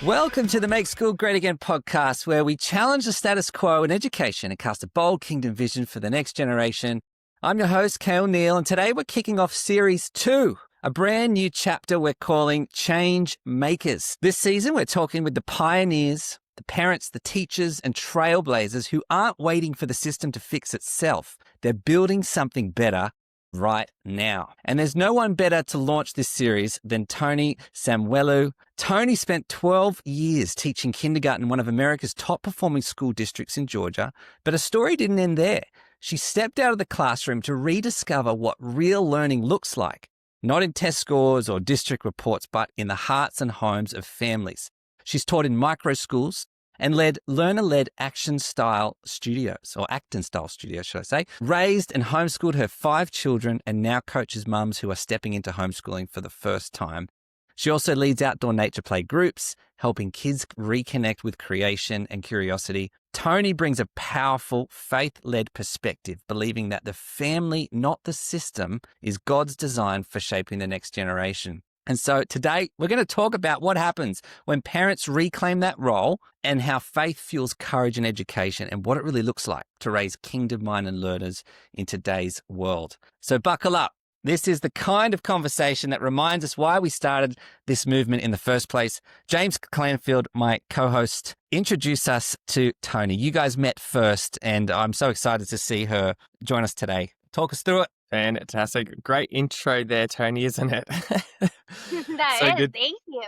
Welcome to the Make School Great Again podcast, where we challenge the status quo in education and cast a bold kingdom vision for the next generation. I'm your host, Kale Kneale, and today we're kicking off Series 2, a brand new chapter we're calling Change Makers. This season, we're talking with the pioneers, the parents, the teachers, and trailblazers who aren't waiting for the system to fix itself. They're building something better right now. And there's no one better to launch this series than Toni Samuelu. Toni spent 12 years teaching kindergarten in one of America's top performing school districts in Georgia, but her story didn't end there. She stepped out of the classroom to rediscover what real learning looks like, not in test scores or district reports, but in the hearts and homes of families. She's taught in micro schools and led learner-led action-style studios, or Acton-style studios, should I say, raised and homeschooled her 5 children and now coaches mums who are stepping into homeschooling for the first time. She also leads outdoor nature play groups, helping kids reconnect with creation and curiosity. Toni brings a powerful faith-led perspective, believing that the family, not the system, is God's design for shaping the next generation. And so today we're going to talk about what happens when parents reclaim that role and how faith fuels courage in education and what it really looks like to raise kingdom-minded learners in today's world. So buckle up. This is the kind of conversation that reminds us why we started this movement in the first place. James Clanfield, my co-host, introduced us to Toni. You guys met first, and I'm so excited to see her join us today. Talk us through it. Fantastic. Great intro there, Toni, isn't it? That So is. good. Thank you.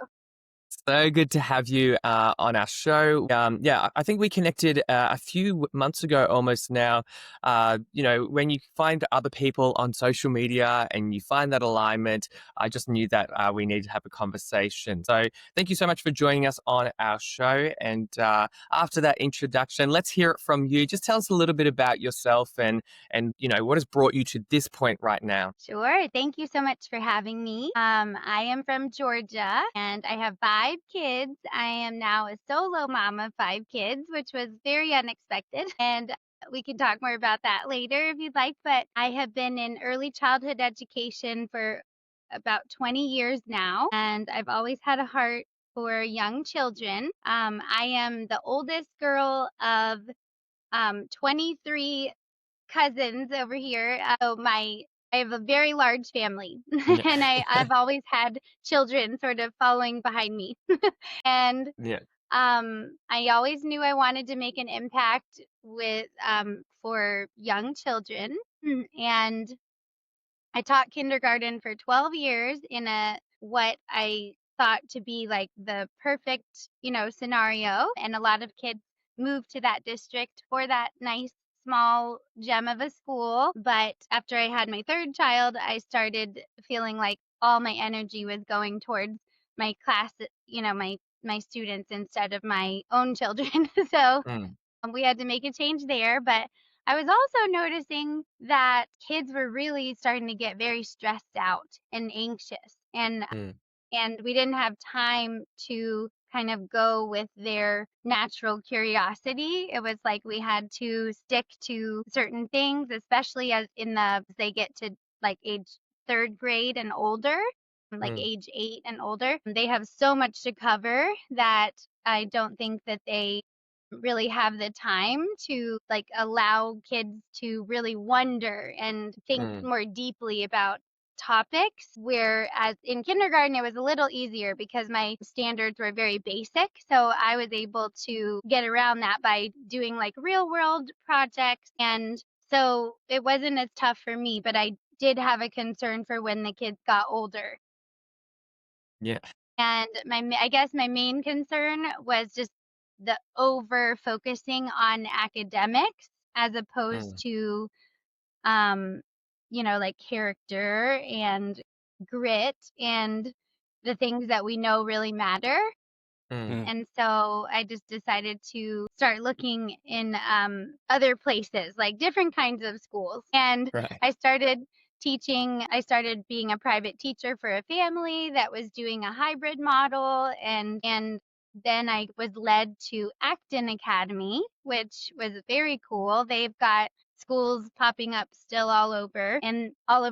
So good to have you on our show. I think we connected a few months ago almost now. When you find other people on social media and you find that alignment, I just knew that we needed to have a conversation. So thank you so much for joining us on our show. And after that introduction, let's hear it from you. Just tell us a little bit about yourself and what has brought you to this point right now. Sure. Thank you so much for having me. I am from Georgia and I have 5 kids. I am now a solo mom of 5 kids, which was very unexpected. And we can talk more about that later if you'd like. But I have been in early childhood education for about 20 years now. And I've always had a heart for young children. I am the oldest girl of 23 cousins over here. I have a very large family and I've always had children sort of following behind me. And Yeah. I always knew I wanted to make an impact with for young children. And I taught kindergarten for 12 years in what I thought to be like the perfect, scenario. And a lot of kids moved to that district for that nice small gem of a school. But after I had my 3rd child, I started feeling like all my energy was going towards my class, my students instead of my own children. So Mm. we had to make a change there, but I was also noticing that kids were really starting to get very stressed out and anxious, Mm. and we didn't have time to kind of go with their natural curiosity. It was like we had to stick to certain things, especially as they get to like age 3rd grade and older, like Mm. age 8 and older. They have so much to cover that I don't think that they really have the time to like allow kids to really wonder and think Mm. more deeply about topics, whereas in kindergarten it was a little easier because my standards were very basic, so I was able to get around that by doing like real world projects, and so it wasn't as tough for me, but I did have a concern for when the kids got older. Yeah. And I guess my main concern was just the over focusing on academics as opposed Mm. to, like character and grit and the things that we know really matter. Mm. And so I just decided to start looking in other places, like different kinds of schools. And Right. I started being a private teacher for a family that was doing a hybrid model. And then I was led to Acton Academy, which was very cool. They've got schools popping up still all over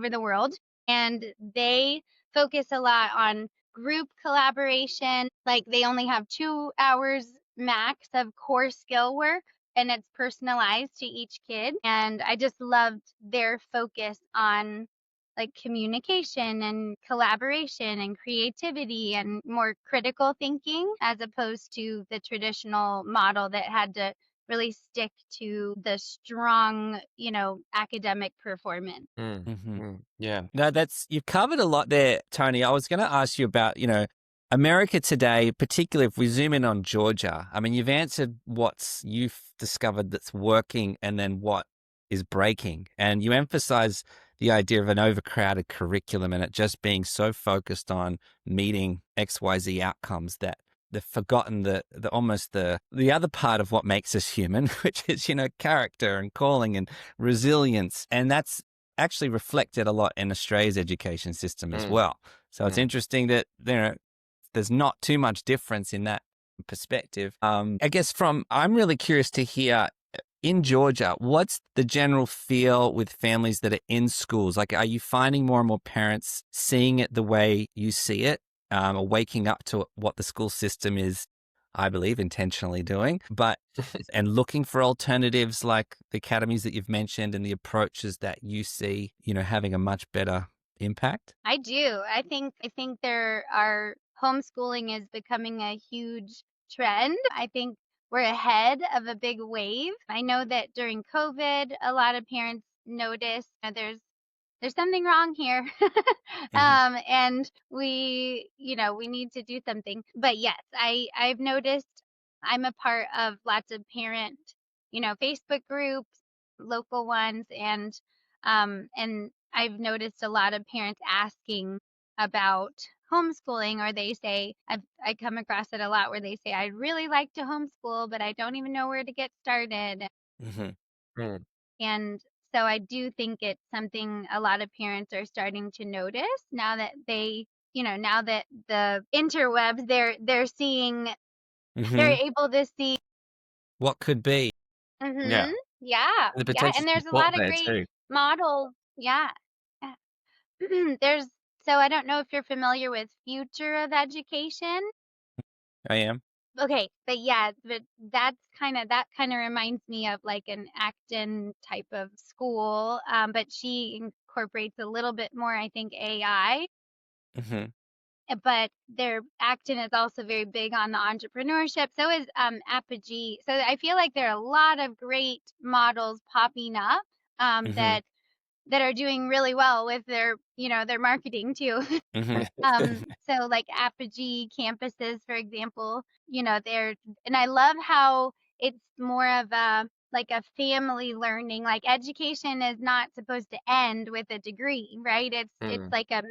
the world. And they focus a lot on group collaboration. Like they only have 2 hours max of core skill work and it's personalized to each kid. And I just loved their focus on like communication and collaboration and creativity and more critical thinking as opposed to the traditional model that had to really stick to the strong, academic performance. Hmm. Yeah. No, you've covered a lot there, Tony. I was going to ask you about, America today, particularly if we zoom in on Georgia. I mean, you've answered what's you've discovered that's working and then what is breaking. And you emphasize the idea of an overcrowded curriculum and it just being so focused on meeting XYZ outcomes that they've forgotten the other part of what makes us human, which is, character and calling and resilience. And that's actually reflected a lot in Australia's education system as Mm, well. So it's mm. interesting that there's not too much difference in that perspective. I guess I'm really curious to hear in Georgia, what's the general feel with families that are in schools? Like, are you finding more and more parents seeing it the way you see it, or waking up to what the school system is, I believe, intentionally doing, and looking for alternatives like the academies that you've mentioned and the approaches that you see, having a much better impact? I do. I think there are homeschooling is becoming a huge trend. I think we're ahead of a big wave. I know that during COVID, a lot of parents noticed there's something wrong here. Hmm. And we need to do something. But yes, I've noticed I'm a part of lots of parent, Facebook groups, local ones, and I've noticed a lot of parents asking about homeschooling, or they say I come across it a lot where they say I'd really like to homeschool, but I don't even know where to get started. Hmm. Mm, And so I do think it's something a lot of parents are starting to notice now that now that the interwebs they're seeing they're Hmm. able to see. What could be? yeah. Mhm. Yeah. And the Yeah, potential and there's a support lot of there great too. models. Yeah. Yeah. There's so I don't know if you're familiar with Future of Education. I am. Okay, but yeah, but that kind of reminds me of like an Acton type of school, but she incorporates a little bit more, I think, AI. Hmm. But their Acton is also very big on the entrepreneurship. So is Apogee. So I feel like there are a lot of great models popping up Hmm. that are doing really well with their marketing too. Hmm. So like Apogee campuses, for example, they're and I love how it's more of a like a family learning. Like education is not supposed to end with a degree, right? It's Mm, like a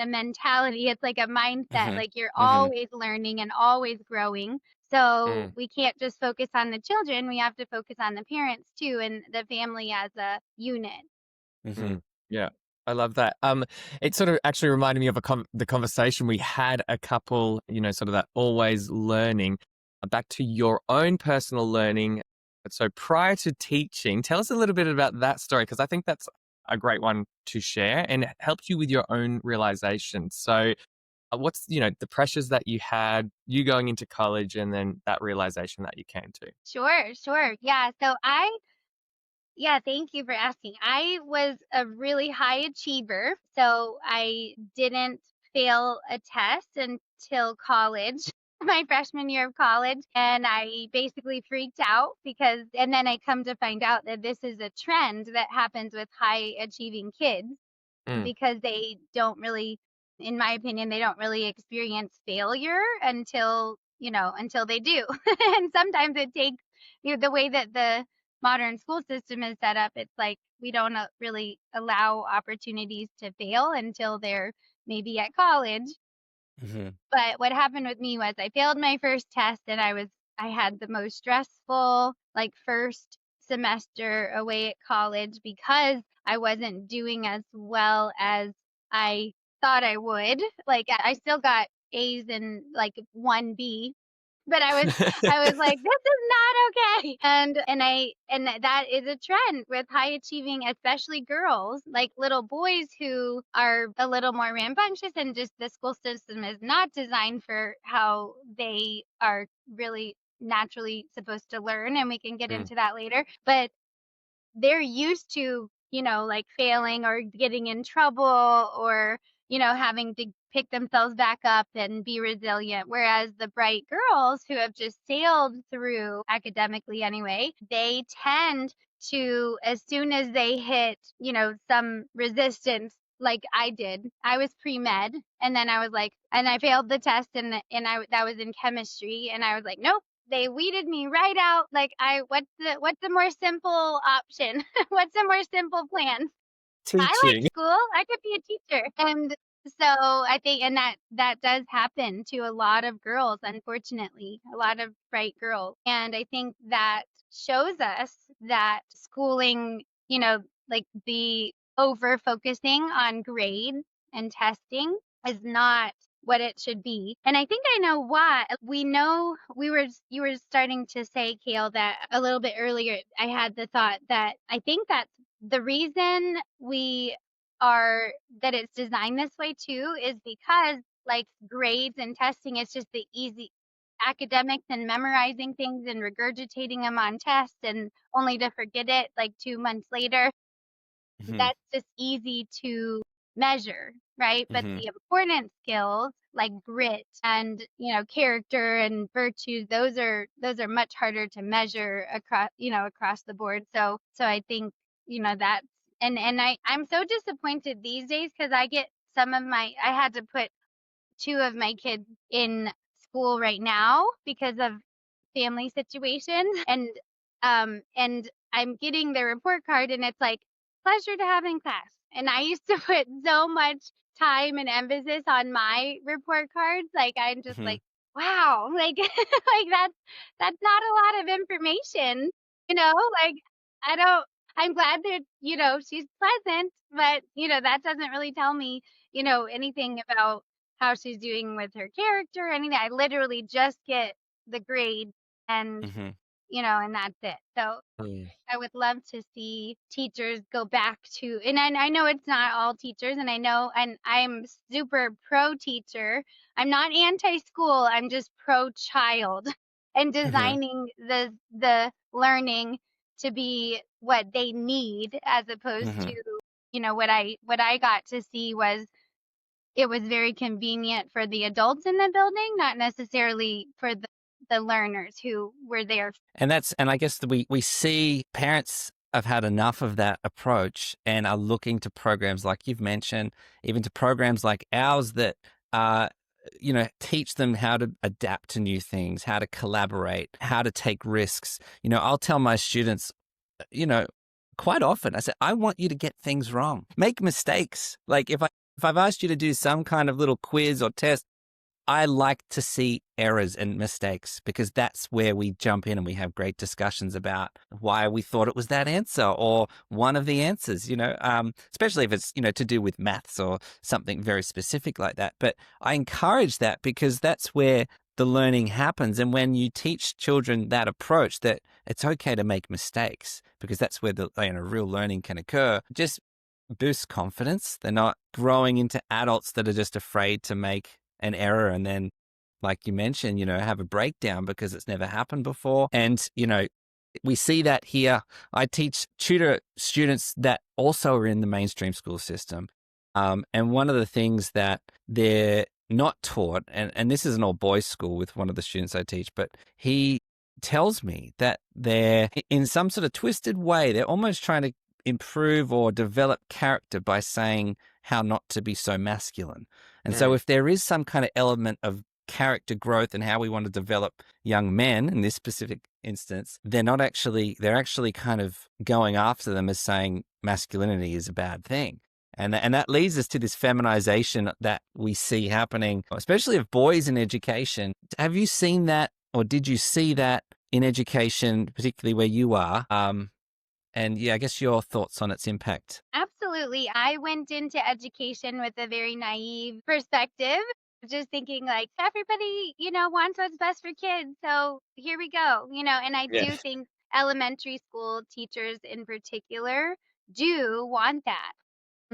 mentality. It's like a mindset. Hmm. Like you're Hmm. always learning and always growing. So mm, we can't just focus on the children. We have to focus on the parents too and the family as a unit. Hmm. mm. Yeah. I love that. It sort of actually reminded me of the conversation we had a couple, sort of that always learning. Back to your own personal learning. So prior to teaching, tell us a little bit about that story because I think that's a great one to share and it helped you with your own realization. So what's, the pressures that you had, you going into college and then that realization that you came to? Sure, sure. Yeah. Yeah, thank you for asking. I was a really high achiever, so I didn't fail a test until college, my freshman year of college, and I basically freaked out and then I come to find out that this is a trend that happens with high achieving kids Mm, because they don't really, in my opinion, they don't really experience failure until they do. And sometimes it takes, the way that the modern school system is set up, it's like we don't really allow opportunities to fail until they're maybe at college. Hmm. But what happened with me was I failed my first test and I had the most stressful like first semester away at college because I wasn't doing as well as I thought I would. Like I still got A's and like 1B, But I was like, this is not okay. And that is a trend with high achieving, especially girls, like little boys who are a little more rambunctious, and just the school system is not designed for how they are really naturally supposed to learn. And we can get Mm. into that later. But they're used to, like failing or getting in trouble, or, having to pick themselves back up and be resilient. Whereas the bright girls who have just sailed through academically anyway, they tend to, as soon as they hit, some resistance, like I did. I was pre-med, and then I was like, and I failed the test, that was in chemistry, and I was like, nope, they weeded me right out. Like, what's the more simple option? What's the more simple plan? I like Teaching. school. I could be a teacher. And so I think, and that does happen to a lot of girls, unfortunately, a lot of bright girls. And I think that shows us that schooling, like the over focusing on grades and testing is not what it should be. And I think I know why. We know you were starting to say, Kale, that a little bit earlier. I had the thought that I think that's the reason that it's designed this way too, is because like grades and testing is just the easy academics and memorizing things and regurgitating them on tests, and only to forget it like 2 months later. Hmm. That's just easy to measure, right? But Hmm. the important skills like grit and, character and virtue, those are much harder to measure across the board. So I think, that's, and I'm so disappointed these days, because I had to put two of my kids in school right now because of family situations, and I'm getting their report card, and it's like, pleasure to have in class. And I used to put so much time and emphasis on my report cards. Like, I'm just Hmm. like, wow, like like that's not a lot of information, like, I don't I'm glad that, she's pleasant, but that doesn't really tell me, anything about how she's doing with her character or anything. I literally just get the grade, and Hmm. and that's it. So I would love to see teachers go back to, and I know it's not all teachers, and I know, and I'm super pro teacher. I'm not anti school. I'm just pro child, and Hmm. designing the learning to be what they need, as opposed to, Hmm. what I got to see was, it was very convenient for the adults in the building, not necessarily for the learners who were there. And I guess that we see parents have had enough of that approach and are looking to programs like you've mentioned, even to programs like ours that teach them how to adapt to new things, how to collaborate, how to take risks. I'll tell my students, you know, quite often, I say, I want you to get things wrong, make mistakes. Like if I've asked you to do some kind of little quiz or test, I like to see errors and mistakes, because that's where we jump in and we have great discussions about why we thought it was that answer or one of the answers, especially if it's, to do with maths or something very specific like that. But I encourage that, because that's where the learning happens. And when you teach children that approach, that it's okay to make mistakes, because that's where the real learning can occur, just boosts confidence. They're not growing into adults that are just afraid to make an error and then, like you mentioned, have a breakdown because it's never happened before. And, we see that here. I tutor students that also are in the mainstream school system. And one of the things that they're not taught, and this is an all boys school with one of the students I teach, but he tells me that they're in some sort of twisted way, they're almost trying to improve or develop character by saying how not to be so masculine. And so Mm. if there is some kind of element of character growth and how we want to develop young men in this specific instance, they're actually kind of going after them as saying masculinity is a bad thing. And that leads us to this feminization that we see happening, especially of boys in education. Have you seen that, or did you see that in education, particularly where you are? And yeah, I guess your thoughts on its impact. Absolutely. I went into education with a very naive perspective, just thinking like everybody, wants what's best for kids. So here we go, and I Yeah. do think elementary school teachers in particular do want that.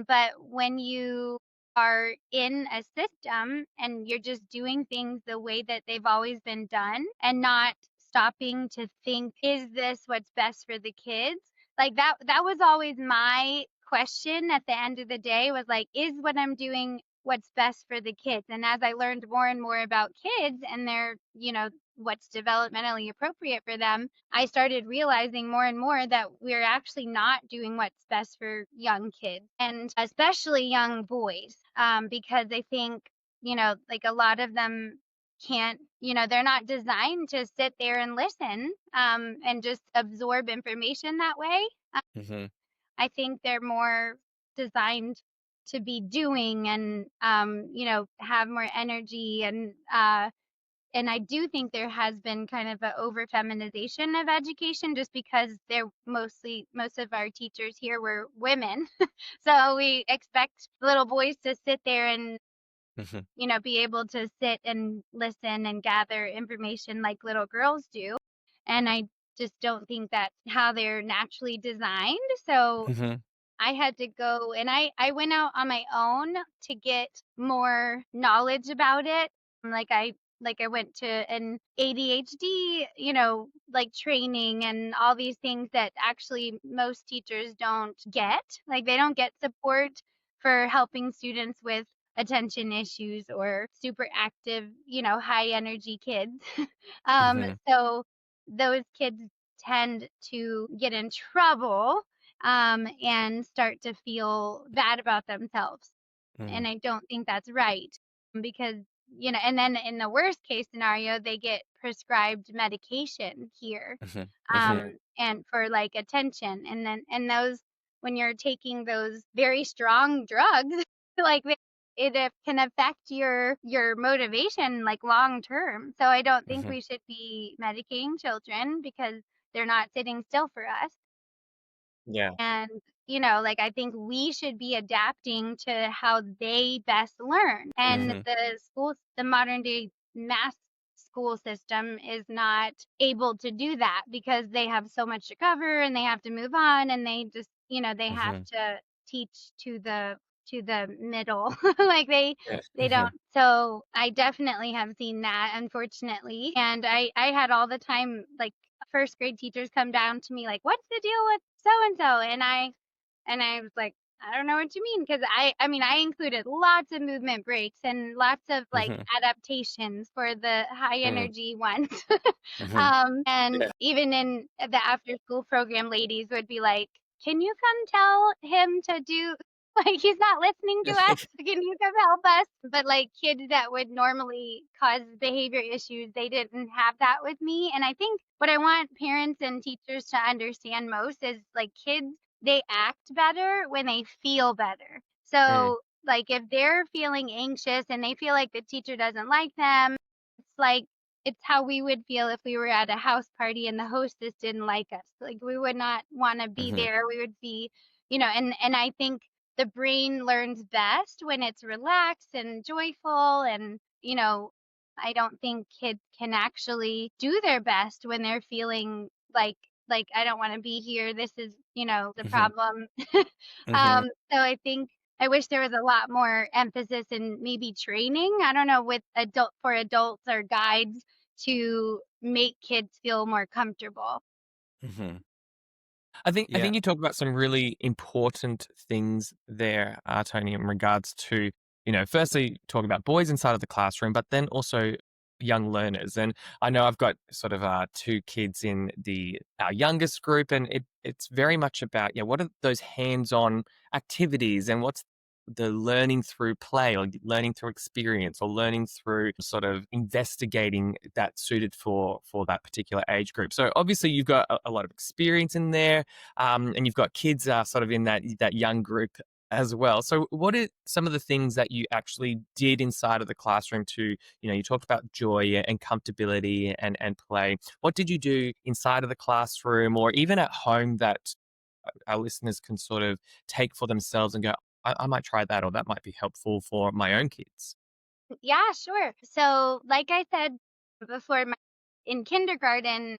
But when you are in a system and you're just doing things the way that they've always been done and not stopping to think, is this what's best for the kids? Like that was always my question at the end of the day was like, is what I'm doing what's best for the kids? And as I learned more and more about kids and their, what's developmentally appropriate for them, I started realizing more and more that we're actually not doing what's best for young kids and especially young boys. Because I think, like a lot of them can't, they're not designed to sit there and listen and just absorb information that way. Hmm. I think they're more designed to be doing and, have more energy and I do think there has been kind of an over-feminization of education just because most of our teachers here were women. So we expect little boys to sit there and, Hmm. be able to sit and listen and gather information like little girls do. And I just don't think that's how they're naturally designed. So Hmm. I had to go and I went out on my own to get more knowledge about it. Like I went to an ADHD, like training and all these things that actually most teachers don't get. Like they don't get support for helping students with attention issues or super active, high energy kids. Hmm. So those kids tend to get in trouble and start to feel bad about themselves. Hmm. And I don't think that's right because, and then in the worst case scenario, they get prescribed medication here Hmm. Hmm. and for like attention. And those, when you're taking those very strong drugs, like it can affect your motivation like long term. So I don't think Hmm. we should be medicating children because they're not sitting still for us. Yeah. And, like I think we should be adapting to how they best learn. And Hmm. the modern day mass school system is not able to do that because they have so much to cover and they have to move on and they just, they have Hmm. to teach to the middle. Like Yeah. they Hmm. don't. So I definitely have seen that, unfortunately. And I had all the time like first grade teachers come down to me like, "What's the deal with so and so?" And I was like, "I don't know what you mean," because I mean, I included lots of movement breaks and lots of like Hmm. adaptations for the high energy ones. Hmm. And Yeah. even in the after school program, ladies would be like, "Can you come tell him to do like he's not listening to us? Can you come help us?" But like kids that would normally cause behavior issues, they didn't have that with me. And I think what I want parents and teachers to understand most is like kids, they act better when they feel better. Mm. So like if they're feeling anxious and they feel like the teacher doesn't like them, it's like it's how we would feel if we were at a house party and the hostess didn't like us. Like we would not want to be Hmm. there. We would be, and I think the brain learns best when it's relaxed and joyful and, I don't think kids can actually do their best when they're feeling like I don't want to be here. This is, the Hmm. problem. Hmm. So I think I wish there was a lot more emphasis in maybe training. I don't know with adults or guides to make kids feel more comfortable. Hmm. I think Yeah. you talk about some really important things there, Tony, in regards to, firstly talk about boys inside of the classroom, but then also young learners. And I know I've got sort of two kids in our youngest group, and it's very much about, yeah, what are those hands-on activities and what's the learning through play or learning through experience or learning through sort of investigating that suited for that particular age group. So obviously you've got a lot of experience in there, and you've got kids sort of in that young group as well. So what are some of the things that you actually did inside of the classroom to, you talked about joy and comfortability and play. What did you do inside of the classroom or even at home that our listeners can sort of take for themselves and go, I might try that or that might be helpful for my own kids? Yeah, sure. So, like I said before, in kindergarten,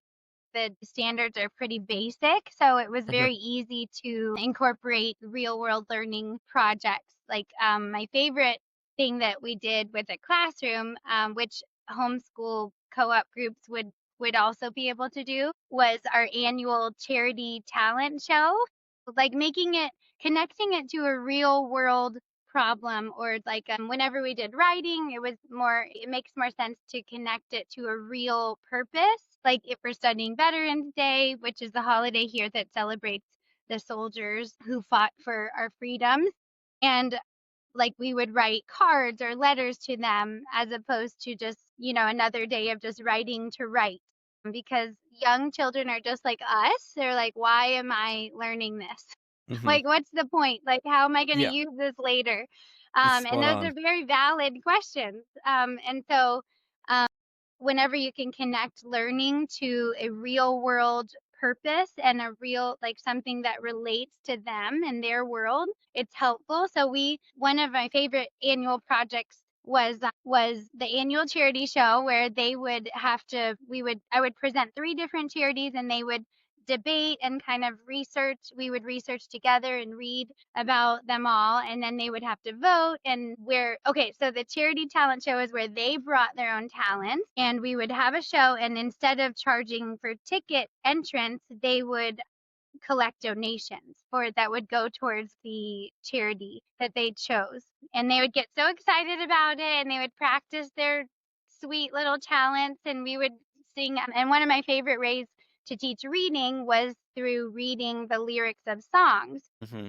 the standards are pretty basic. So it was Mhm. very easy to incorporate real world learning projects. Like my favorite thing that we did with a classroom, which homeschool co-op groups would also be able to do, was our annual charity talent show. Like making it connecting it to a real world problem, or like whenever we did writing, it makes more sense to connect it to a real purpose, like if we're studying Veterans Day, which is the holiday here that celebrates the soldiers who fought for our freedoms, and like we would write cards or letters to them as opposed to just another day of just writing to write, because young children are just like us. They're like, why am I learning this? Hmm. Like, what's the point? Like, how am I going to Yeah, use this later? it's And spot those are on. very valid questions. And so, um, whenever you can connect learning to a real world purpose and a real, like, something that relates to them and their world, it's helpful. So one of my favorite annual projects was the annual charity show, where they would have to we would I would present three different charities, and they would debate and kind of research. We would research together and read about them all, and then they would have to vote. And so the charity talent show is where they brought their own talents, and we would have a show, and instead of charging for ticket entrance, they would collect donations for that would go towards the charity that they chose. And they would get so excited about it, and they would practice their sweet little talents, and we would sing. And one of my favorite ways to teach reading was through reading the lyrics of songs. Hmm.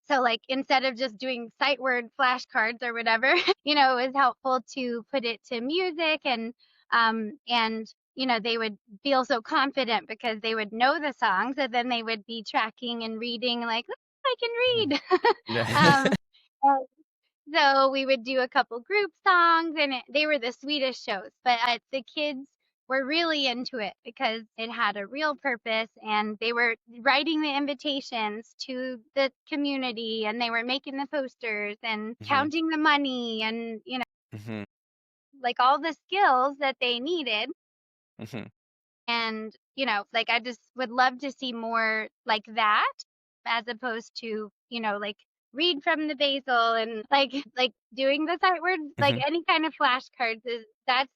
So, like, instead of just doing sight word flashcards or whatever, it was helpful to put it to music, and they would feel so confident because they would know the songs, and then they would be tracking and reading like, "Look, I can Hmm. read." Yeah. um, uh, so we would do a couple group songs, and they were the sweetest shows, but the kids were really into it because it had a real purpose, and they were writing the invitations to the community, and they were making the posters and Hmm. counting the money, and Hmm. like all the skills that they needed. Hmm. And like, I just would love to see more like that, as opposed to like read from the basil, and like doing the sight words, like Hmm. any kind of flashcards is that's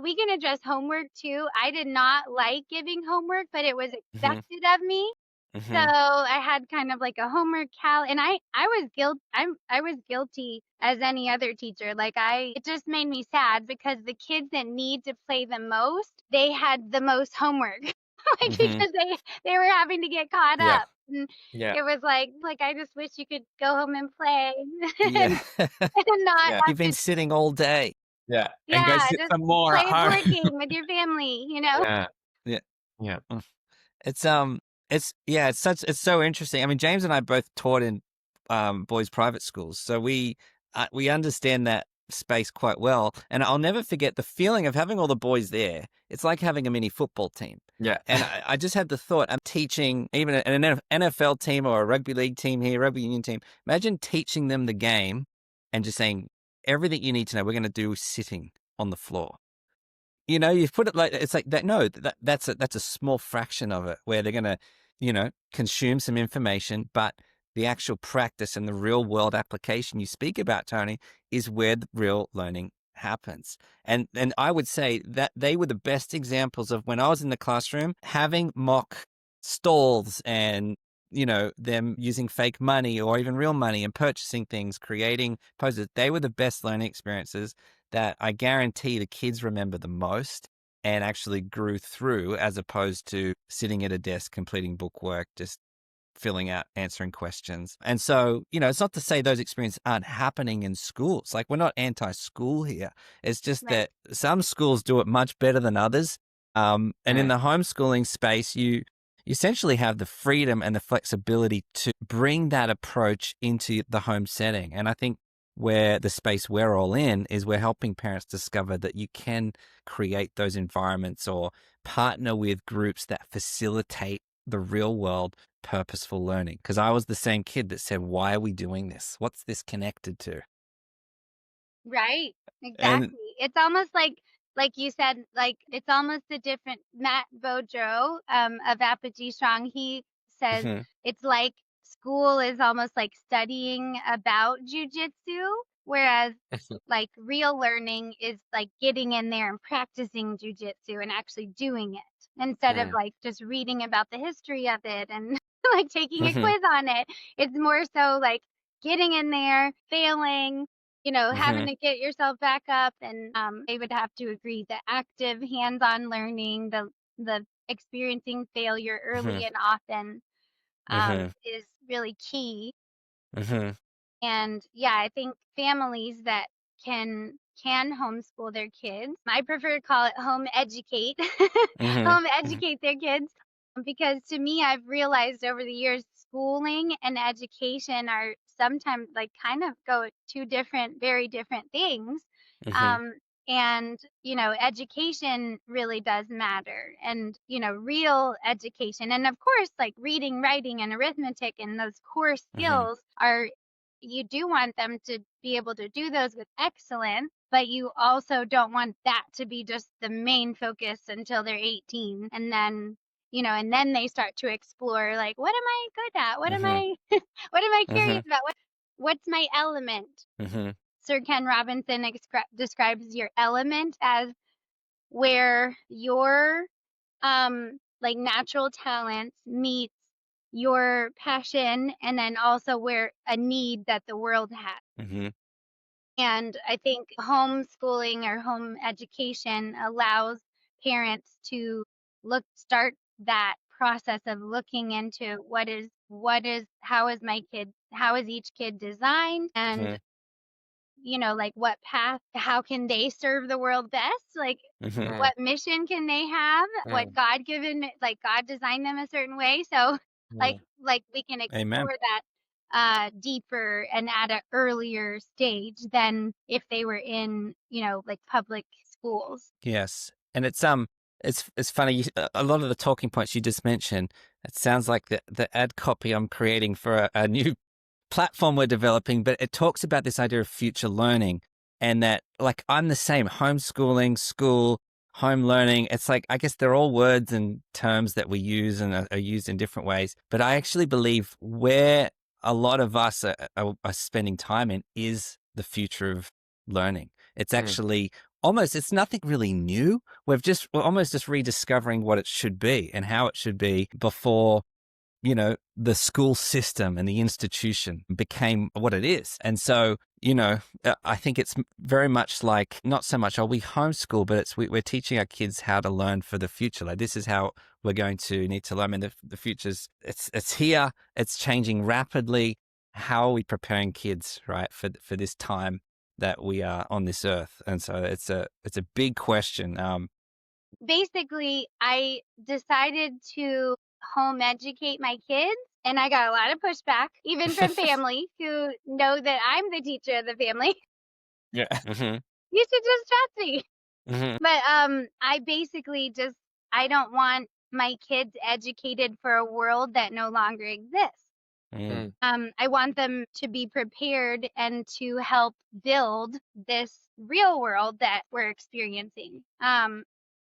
we can address homework too. I did not like giving homework, but it was Hmm. expected of me. So Hmm. I had kind of like a homework and I was guilty as any other teacher. Like, it just made me sad because the kids that need to play the most, they had the most homework. Like, Hmm. because they were having to get caught Yeah. up. And Yeah. it was like I just wish you could go home and play Yeah. and not Yeah. have You've been to. sitting all day. Yeah. And go Yeah, sit just some more play at a board home. game with your family. Yeah. Yeah. Yeah. Mm. It's yeah, it's so interesting. I mean, James and I both taught in boys' private schools, so we understand that space quite well. And I'll never forget the feeling of having all the boys there. It's like having a mini football team. Yeah. And I just had the thought, I'm teaching even an NFL team or a rugby league team here, rugby union team. Imagine teaching them the game and just saying everything you need to know. We're going to do sitting on the floor. You've put it like it's like that. No, that's a small fraction of it where they're going to, consume some information, but the actual practice and the real world application you speak about, Tony, is where the real learning happens. And I would say that they were the best examples of when I was in the classroom having mock stalls and them using fake money or even real money and purchasing things, creating posters. They were the best learning experiences that I guarantee the kids remember the most and actually grew through, as opposed to sitting at a desk completing book work, just filling out, answering questions. And so, it's not to say those experiences aren't happening in schools. Like, we're not anti-school here. It's just Right. that some schools do it much better than others. And in Mm. the homeschooling space, you essentially have the freedom and the flexibility to bring that approach into the home setting. And I think where the space we're all in is we're helping parents discover that you can create those environments or partner with groups that facilitate the real world purposeful learning. Because I was the same kid that said, why are we doing this? What's this connected to? Right. And Exactly. It's almost like you said, like it's almost a different Matt Bojo of Apogee Strong. He says mhm, it's like school is almost like studying about jujitsu, whereas like real learning is like getting in there and practicing jujitsu and actually doing it instead of Mm, like just reading about the history of it and like taking a mhm, quiz on it. It's more so like getting in there, failing, having mhm, to get yourself back up. And they would have to agree that active hands-on learning, the experiencing failure mhm, early and often mhm, is really key. mhm, And yeah, I think families that can homeschool their kids. I prefer to call it home educate. mhm, Home mhm, educate their kids because to me I've realized over the years schooling and education are sometimes like kind of go two different very different things. mhm, Um and education really does matter, and real education, and of course like reading, writing, and arithmetic, and those core mhm, skills are, you do want them to be able to do those with excellence, but you also don't want that to be just the main focus until they're 18. And then, and then they start to explore like, what am I good at? What am mhm, I, what am I curious mhm, about? What's my element? mhm, Sir Ken Robinson describes your element as where your like natural talents meets your passion, and then also where a need that the world has. mhm, And I think homeschooling or home education allows parents to start that process of looking into how is each kid designed, and mhm, like what path, how can they serve the world best? Like mhm, mm, what mission can they have? What mm, God given, like God designed them a certain way. So mm. like we can Amen. explore that deeper and at an earlier stage than if they were in, like public schools. Yes. And it's funny, a lot of the talking points you just mentioned, it sounds like the ad copy I'm creating for a new platform we're developing, but it talks about this idea of future learning, and that, like, I'm the same: homeschooling, school, home learning. It's like, I guess they're all words and terms that we use and are used in different ways. But I actually believe where a lot of us are spending time in is the future of learning. It's Mm, actually it's nothing really new. We're almost just rediscovering what it should be and how it should be before the school system and the institution became what it is. And so, I think it's very much like, not so much, we homeschool, but we're teaching our kids how to learn for the future. Like, this is how we're going to need to learn. And the future's, it's here, it's changing rapidly. How are we preparing kids, right, for this time that we are on this earth? And so it's a big question. Basically, I decided to home educate my kids, and I got a lot of pushback, even from family who know that I'm the teacher of the family. yeah. Mhm, You should just trust me. mhm, But I basically just, I don't want my kids educated for a world that no longer exists. mhm, Mm, I want them to be prepared and to help build this real world that we're experiencing.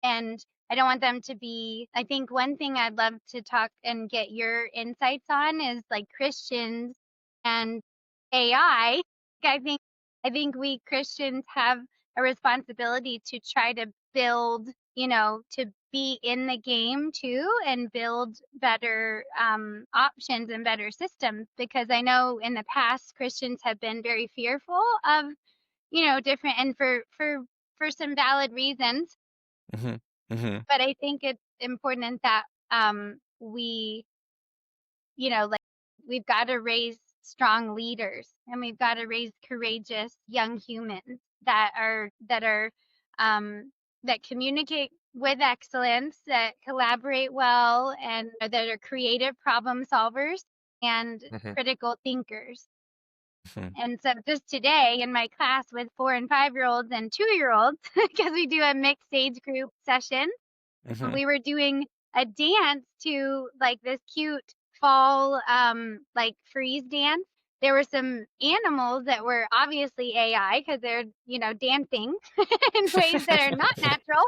And I don't want them to be, I think one thing I'd love to talk and get your insights on is like Christians and AI. I think I think we Christians have a responsibility to try to build, to be in the game too and build better options and better systems, because I know in the past Christians have been very fearful of, different, and for some valid reasons. mhm, mhm, But I think it's important that we, like we've got to raise strong leaders, and we've got to raise courageous young humans that are um that communicate with excellence, that collaborate well, and that are creative problem solvers and mhm, critical thinkers. mhm, And so just today in my class with 4 and 5 year olds and 2 year olds, because we do a mixed age group session, mhm, we were doing a dance to like this cute fall like freeze dance. there were some animals that were obviously AI because they're, dancing in ways that are not natural.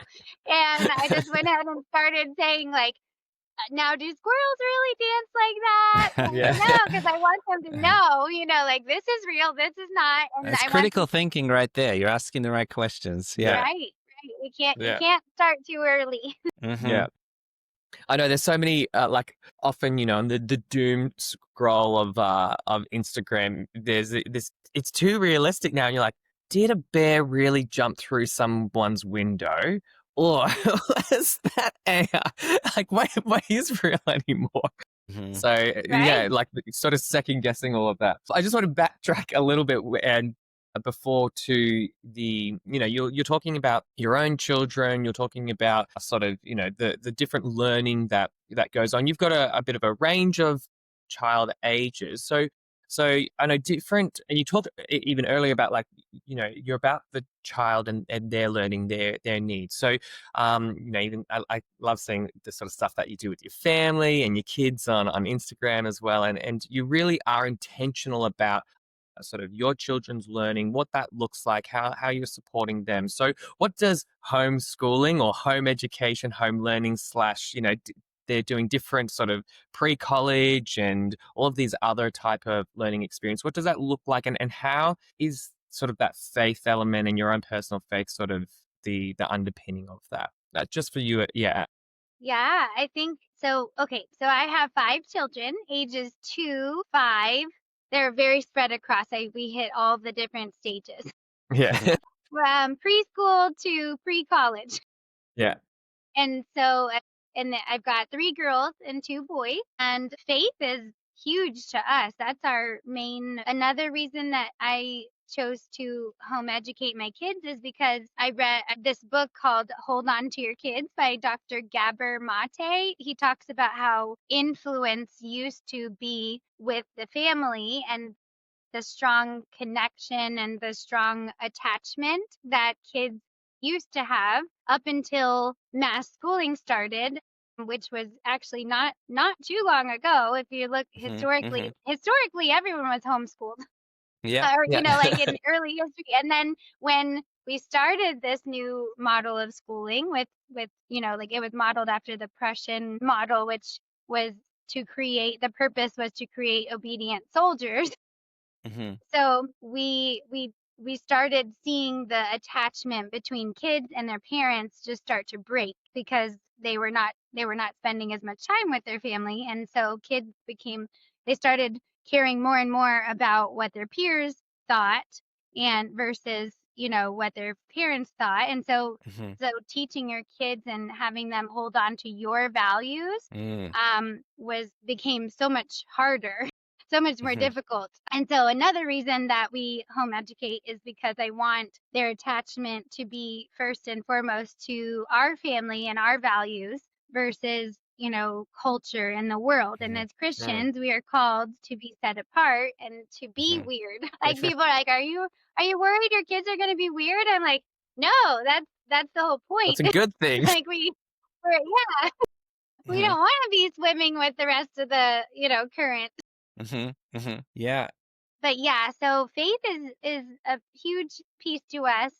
And I just went ahead and started saying, like, now do squirrels really dance like that? Yeah. No, because I want them to know, like, this is real, this is not. And That's I want critical thinking right there. You're asking the right questions. right, Yeah. right. You Yeah. can't start too early. Mm-hmm. Yeah. I know there's so many like often, on the doom scroll of Instagram, there's this it's too realistic now. And you're like, did a bear really jump through someone's window? Or was that AI? Like, what is real anymore? Mm-hmm. So Right. yeah, like sort of second guessing all of that. So I just want to backtrack a little bit and before to the, you're talking about your own children, you're talking about sort of, the different learning that goes on. You've got a bit of a range of child ages. So I know different, and you talked even earlier about like, you're about the child and their learning, their needs. So even I love seeing the sort of stuff that you do with your family and your kids on Instagram as well. And you really are intentional about sort of your children's learning, what that looks like, how you're supporting them. So what does homeschooling or home education, home learning slash, they're doing different sort of pre-college and all of these other type of learning experience. What does that look like? And how is sort of that faith element and your own personal faith sort of the underpinning of that? Just for you, yeah. Yeah, I think so. Okay, so I have 5 children, ages 2, 5. They're very spread across. We hit all the different stages, Yeah. from preschool to pre-college. Yeah. And so, I've got 3 girls and 2 boys, and faith is huge to us. That's our main. Another reason that I chose to home educate my kids is because I read this book called Hold On to Your Kids by Dr. Gabor Mate. He talks about how influence used to be with the family and the strong connection and the strong attachment that kids used to have up until mass schooling started, which was actually not too long ago. If you look Mm-hmm. historically everyone was homeschooled. Yeah. Or Yeah. like in early history. And then when we started this new model of schooling with like it was modeled after the Prussian model, which was the purpose was to create obedient soldiers. Mm-hmm. So we started seeing the attachment between kids and their parents just start to break because they were not spending as much time with their family, and so they started caring more and more about what their peers thought and versus what their parents thought. And Mm-hmm. so teaching your kids and having them hold on to your values Mm-hmm. was became so much harder, so much more difficult. And so another reason that we home educate is because I want their attachment to be first and foremost to our family and our values versus, culture and the world. And as Mm-hmm. Christians, we are called to be set apart and to be Mm-hmm. weird. Like people are like, are you worried your kids are going to be weird? I'm like, no, that's the whole point. That's a good thing. Like yeah, we Mm-hmm. don't want to be swimming with the rest of the, current. Mm-hmm. Mm-hmm. Yeah. But yeah, so faith is a huge piece to us.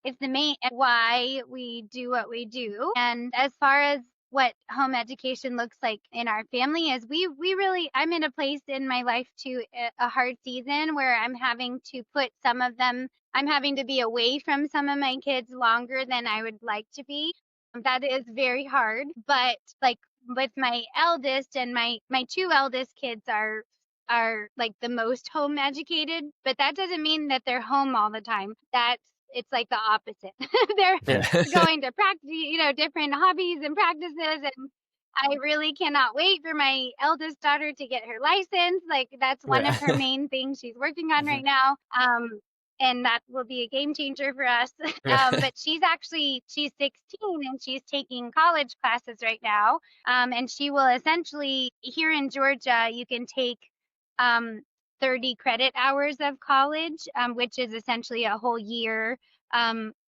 It's the main why we do what we do. And as far as what home education looks like in our family is we really I'm in a place in my life to a hard season where I'm having to be away from some of my kids longer than I would like to be. That is very hard, but like with my eldest and my 2 eldest kids are like the most home educated, but that doesn't mean that they're home all the time. It's like the opposite. They're Yeah. going to practice, different hobbies and practices. And I really cannot wait for my eldest daughter to get her license. Like that's one of her Yeah. main things she's working on Mm-hmm. right now. And that will be a game changer for us. Yeah. But she's 16 and she's taking college classes right now. And she will essentially here in Georgia, you can take um, 30 credit hours of college, which is essentially a whole year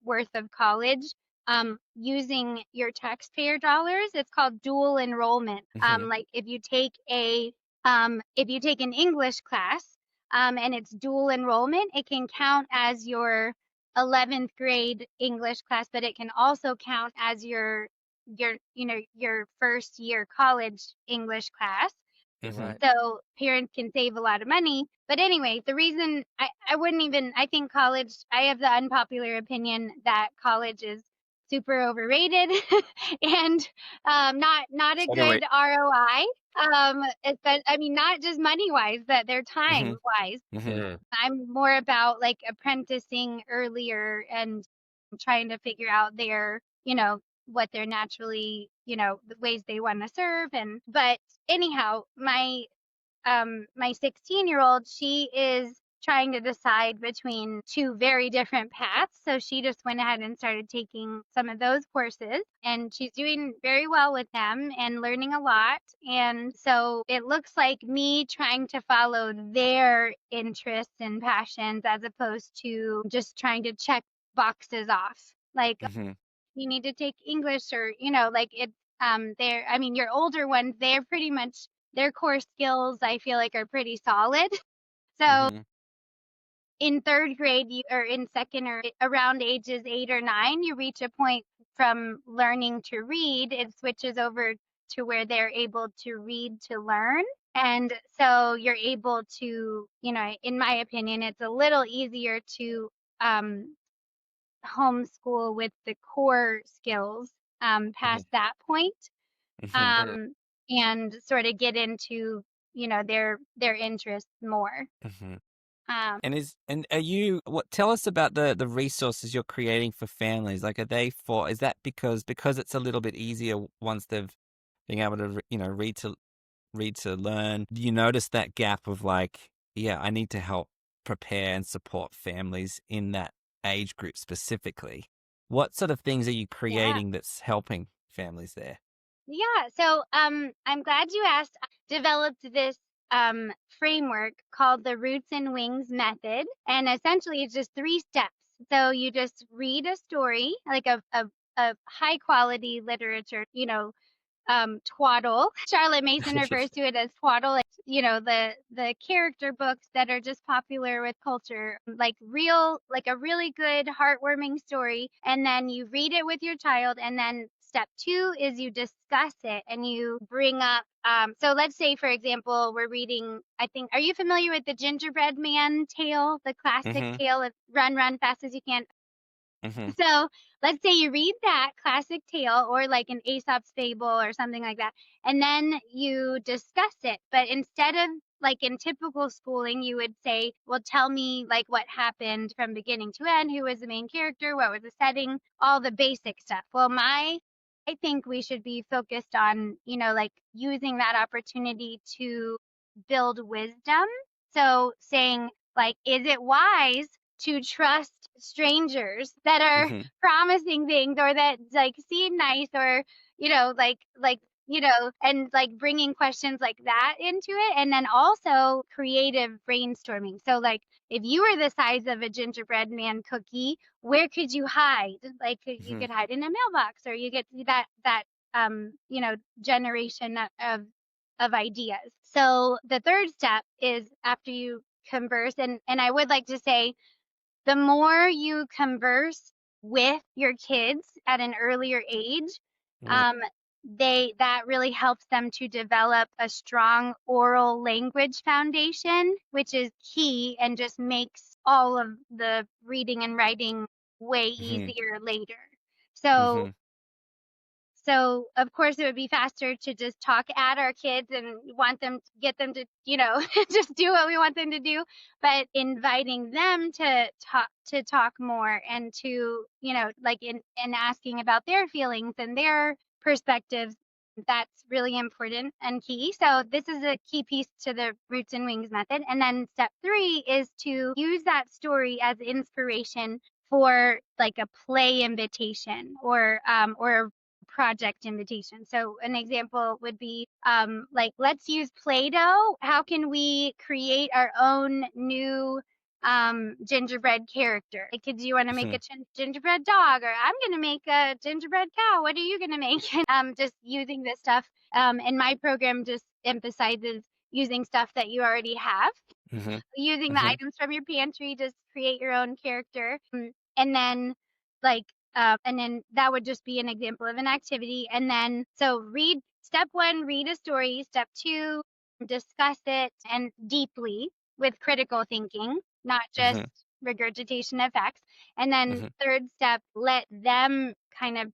worth of college using your taxpayer dollars. It's called dual enrollment. Mm-hmm. Like if you take a if you take an English class and it's dual enrollment, it can count as your 11th grade English class, but it can also count as your first year college English class. Right. So parents can save a lot of money. But anyway, the reason I think college, I have the unpopular opinion that college is super overrated and not a So do good we. ROI. I mean, not just money wise, but their time wise. Mm. I'm more about like apprenticing earlier and trying to figure out what they're naturally, the ways they want to serve. But anyhow, my 16-year-old, she is trying to decide between two very different paths. So she just went ahead and started taking some of those courses, and she's doing very well with them and learning a lot. And so it looks like me trying to follow their interests and passions as opposed to just trying to check boxes off. Like, you need to take English, or like it I mean, your older ones, they're pretty much, their core skills I feel like are pretty solid. So in third grade, or in second, or around ages 8 or 9, you reach a point from learning to read, it switches over to where they're able to read to learn. And so you're able to, in my opinion, it's a little easier to um, homeschool with the core skills past that point, Mm. and sort of get into their interests more. Um, And are you tell us about the resources you're creating for families? Like, are they is that because it's a little bit easier once they've been able to read to learn? Do you notice that gap of like, yeah, I need to help prepare and support families in that age group specifically? What sort of things are you yeah. creating that's helping families there? Yeah, so I'm glad you asked. I developed this framework called the Roots and Wings method, and essentially it's just 3 steps. So you just read a story, like a high quality literature, twaddle. Charlotte Mason refers to it as twaddle. Like, the character books that are just popular with culture, like a really good heartwarming story, and then you read it with your child, and then step 2 is you discuss it and you bring up. So let's say, for example, we're reading. I think, are you familiar with the Gingerbread Man tale, the classic Mm-hmm. tale of Run, Run Fast as You Can? Mm-hmm. So let's say you read that classic tale, or like an Aesop's fable or something like that, and then you discuss it. But instead of, like in typical schooling, you would say, well, tell me like what happened from beginning to end, who was the main character, what was the setting, all the basic stuff. Well, I think we should be focused on, like using that opportunity to build wisdom. So saying, like, is it wise to trust strangers that are Mm-hmm. promising things, or that like seem nice, or and like bringing questions like that into it, and then also creative brainstorming. So like, if you were the size of a gingerbread man cookie, where could you hide? Like, you Mm-hmm. could hide in a mailbox, or you get that generation of ideas. So the third step is, after you converse, and I would like to say, the more you converse with your kids at an earlier age, um, that really helps them to develop a strong oral language foundation, which is key and just makes all of the reading and writing way Mm-hmm. easier later. Mm-hmm. So of course it would be faster to just talk at our kids and get them to, just do what we want them to do. But inviting them to talk more, and to, like in asking about their feelings and their perspectives, that's really important and key. So this is a key piece to the Roots and Wings method. And then step 3 is to use that story as inspiration for like a play invitation, or project invitation. So an example would be, like, let's use Play-Doh. How can we create our own new gingerbread character? Like, do you want to make a gingerbread dog, or I'm going to make a gingerbread cow? What are you going to make? Just using this stuff. And my program just emphasizes, using stuff that you already have, Mm-hmm. using the Mm-hmm. items from your pantry, just create your own character. And then like and then that would just be an example of an activity. And then so read step 1, read a story. Step 2, discuss it and deeply with critical thinking, not just Mm-hmm. regurgitation of facts. And then Mm-hmm. third step, let them kind of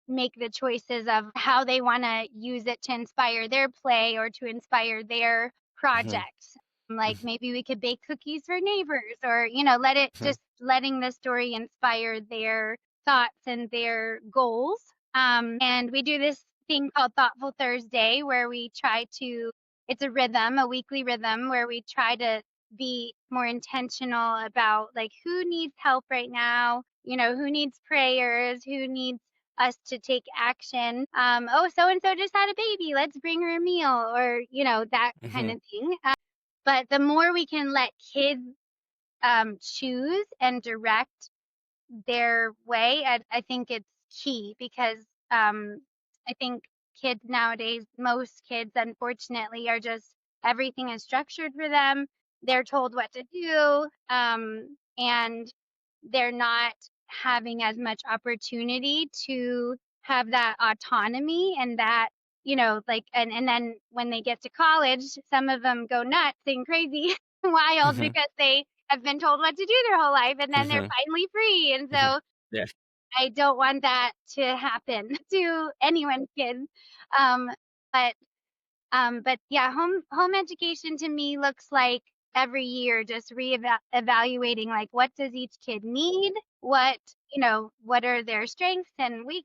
make the choices of how they want to use it to inspire their play or to inspire their Mm-hmm. projects. Like maybe we could bake cookies for neighbors or, let it just letting the story inspire their thoughts and their goals. And we do this thing called Thoughtful Thursday where we try to, it's a rhythm, a weekly rhythm where we try to be more intentional about like who needs help right now, who needs prayers, who needs us to take action. Oh, so and so just had a baby. Let's bring her a meal or, that kind Mm-hmm. of thing. But the more we can let kids choose and direct their way, I think it's key because I think kids nowadays, most kids, unfortunately, are just everything is structured for them. They're told what to do, and they're not having as much opportunity to have that autonomy and that like and then when they get to college some of them go nuts and crazy wild Mm-hmm. because they have been told what to do their whole life and then they're Mm-hmm. finally free. And Mm-hmm. so Yeah. I don't want that to happen to anyone's kids. Um, but but yeah, home education to me looks like every year just evaluating like what does each kid need, what are their strengths and weak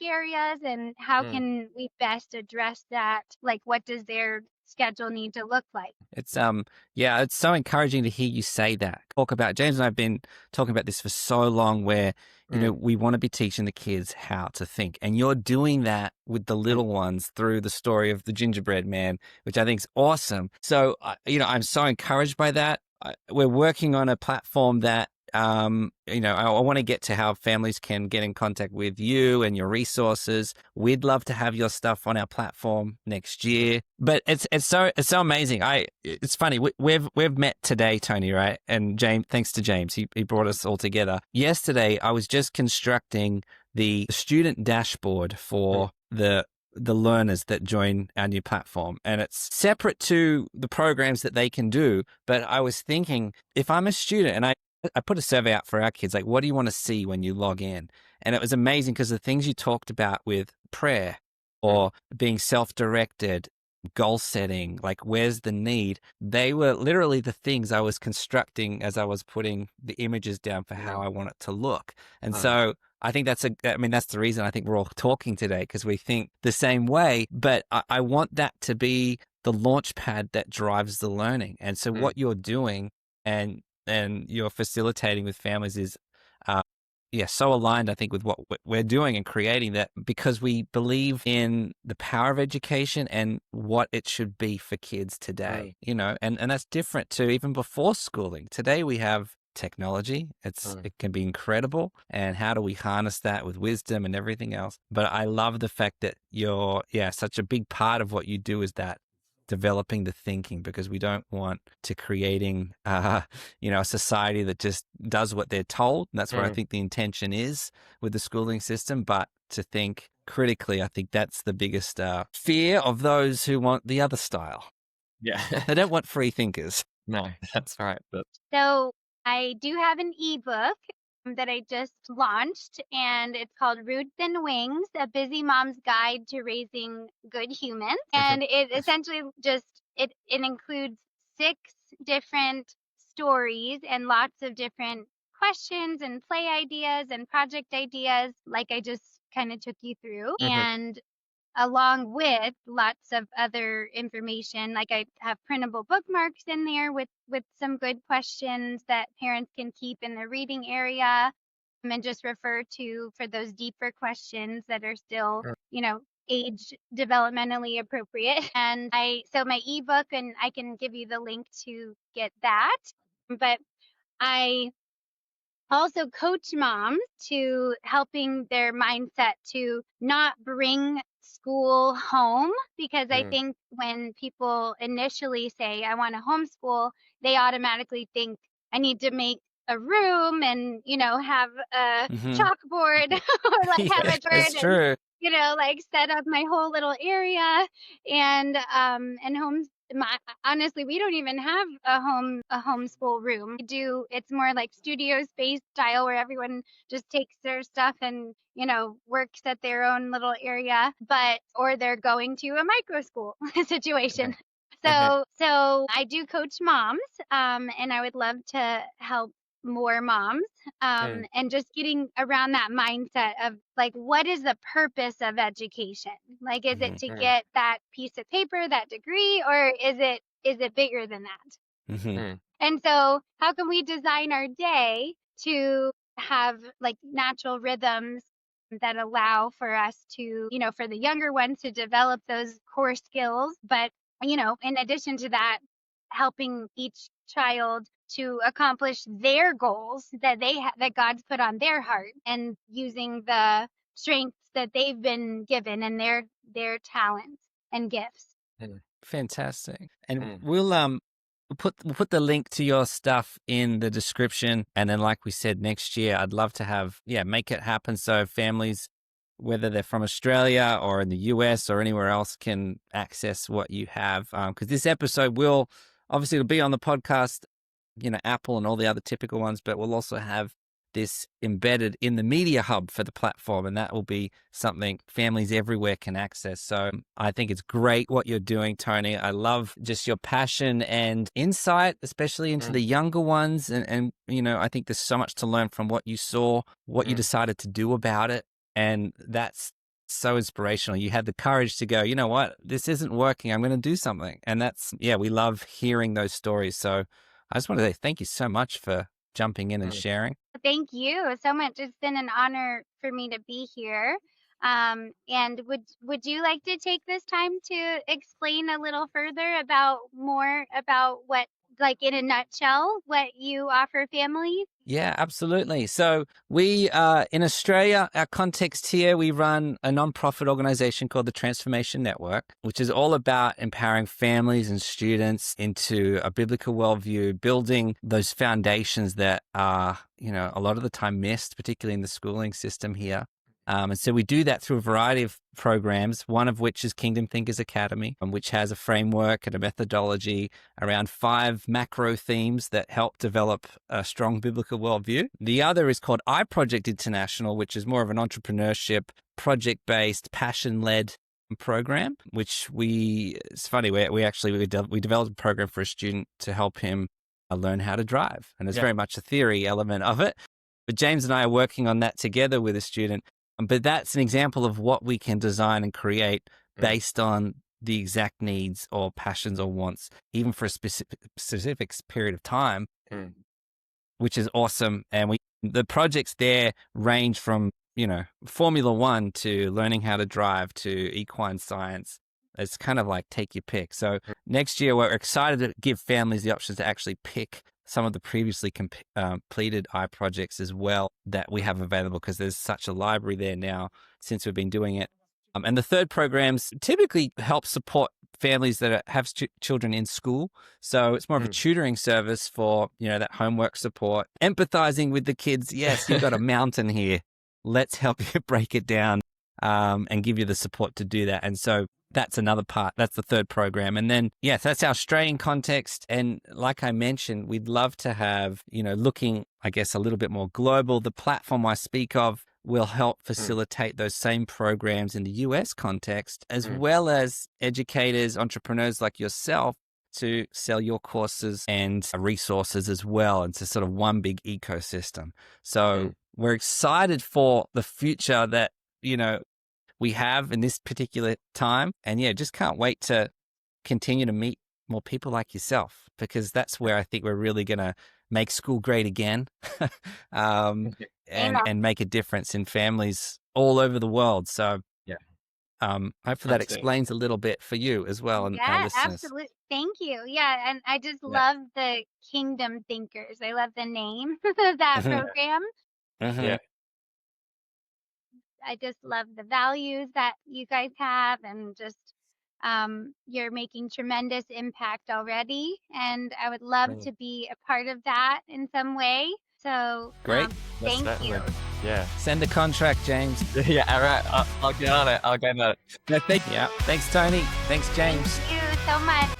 areas, and how Mm. can we best address that? Like what does their schedule need to look like? It's yeah, it's so encouraging to hear you say that. Talk about James and I've been talking about this for so long where, Mm. we want to be teaching the kids how to think. And you're doing that with the Mm. little ones through the story of the gingerbread man, which I think is awesome. So, I'm so encouraged by that. We're working on a platform that I want to get to how families can get in contact with you and your resources. We'd love to have your stuff on our platform next year. But it's so amazing. It's funny. We've met today, Toni, right? And James, thanks to James, he brought us all together. Yesterday, I was just constructing the student dashboard for the learners that join our new platform. And it's separate to the programs that they can do. But I was thinking, if I'm a student and I put a survey out for our kids, like, what do you want to see when you log in? And it was amazing because the things you talked about with prayer or being self-directed, goal setting, like where's the need? They were literally the things I was constructing as I was putting the images down for how I want it to look. And so I think that's the reason I think we're all talking today, because we think the same way, but I want that to be the launch pad that drives the learning. And so what you're doing and you're facilitating with families is, so aligned, I think, with what we're doing and creating that, because we believe in the power of education and what it should be for kids today, and that's different to even before schooling. Today we have technology. It can be incredible. And how do we harness that with wisdom and everything else? But I love the fact that you're, such a big part of what you do is that developing the thinking, because we don't want to creating, a society that just does what they're told. And that's what I think the intention is with the schooling system. But to think critically, I think that's the biggest fear of those who want the other style. Yeah. They don't want free thinkers. No, that's right. But So I do have an ebook that I just launched, and it's called Roots and Wings, A Busy Mom's Guide to Raising Good Humans. And it essentially it includes 6 different stories and lots of different questions and play ideas and project ideas, like I just kind of took you through. And along with lots of other information. Like I have printable bookmarks in there with some good questions that parents can keep in the reading area, and just refer to for those deeper questions that are still, age developmentally appropriate. And so my ebook, and I can give you the link to get that. But I also coach moms to helping their mindset to not bring school home, because I Mm. think when people initially say, I want to homeschool, they automatically think I need to make a room and, have a Hmm. chalkboard or like have Yeah, a board it's and, true. like set up my whole little area and homes. Honestly, we don't even have a homeschool room. It's more like studio space style where everyone just takes their stuff and, works at their own little area, or they're going to a micro school situation. Mhm. Mhm. So I do coach moms, and I would love to help more moms, Mm. and just getting around that mindset of like, what is the purpose of education? Like, is it Hmm. to Mm. get that piece of paper, that degree, or is it bigger than that? Hmm. Mm. And so, how can we design our day to have like natural rhythms that allow for us to, for the younger ones to develop those core skills, but, in addition to that, helping each child to accomplish their goals that that God's put on their heart, and using the strengths that they've been given and their talents and gifts. Mm. Fantastic. And Mm. we'll put the link to your stuff in the description. And then, like we said, next year, I'd love to make it happen so families, whether they're from Australia or in the US or anywhere else, can access what you have. Because this episode it'll be on the podcast, Apple and all the other typical ones, but we'll also have this embedded in the media hub for the platform, and that will be something families everywhere can access. So I think it's great what you're doing, Toni. I love just your passion and insight, especially into Mm. the younger ones. And I think there's so much to learn from what you saw, what you Mm. decided to do about it. And that's so inspirational. You had the courage to go, you know what, this isn't working. I'm going to do something. And we love hearing those stories. So I just want to say thank you so much for jumping in and Mm. sharing. Thank you so much. It's been an honor for me to be here. And would you like to take this time to explain a little further about what, like in a nutshell, what you offer families? Yeah, absolutely. So we, in Australia, our context here, we run a nonprofit organization called the Transformation Network, which is all about empowering families and students into a biblical worldview, building those foundations that are, a lot of the time missed, particularly in the schooling system here. And so we do that through a variety of programs, one of which is Kingdom Thinkers Academy, which has a framework and a methodology around 5 macro themes that help develop a strong biblical worldview. The other is called iProject International, which is more of an entrepreneurship, project-based, passion-led program, which it's funny, we developed a program for a student to help him learn how to drive. And there's Yeah. very much a theory element of it. But James and I are working on that together with a student. But that's an example of what we can design and create Mm. based on the exact needs or passions or wants, even for a specific period of time, Mm. which is awesome. And the projects there range from, Formula One to learning how to drive to equine science. It's kind of like take your pick. So next year, we're excited to give families the options to actually pick some of the previously completed iProjects as well that we have available, because there's such a library there now since we've been doing it. And the third programs typically help support families that have children in school. So it's more of a tutoring service for, that homework support, empathizing with the kids. Yes, you've got a mountain here. Let's help you break it down and give you the support to do that. And so that's another part. That's the third program. And then, yes, that's our Australian context. And like I mentioned, we'd love to have, looking, I guess, a little bit more global. The platform I speak of will help facilitate those same programs in the US context, as well as educators, entrepreneurs like yourself, to sell your courses and resources as well. It's sort of one big ecosystem. So we're excited for the future that, we have in this particular time. And just can't wait to continue to meet more people like yourself, because that's where I think we're really going to make school great again and make a difference in families all over the world. So Yeah. Hopefully that That's it. explains a little bit for you as well and our Yeah, listeners. absolutely. Thank you. Yeah, and I just Yeah. love the Kingdom Thinkers. I love the name of that Mhm, program. mhm. Yeah. I just love the values that you guys have, and just you're making tremendous impact already. And I would love Mm. to be a part of that in some way. So Great. Most thank you. certainly. Yeah. Send a contract, James. Yeah. All right. I'll get on it. I'll get on it. No, thank Yeah. Thanks, Toni. Thanks, Thank James. you so much.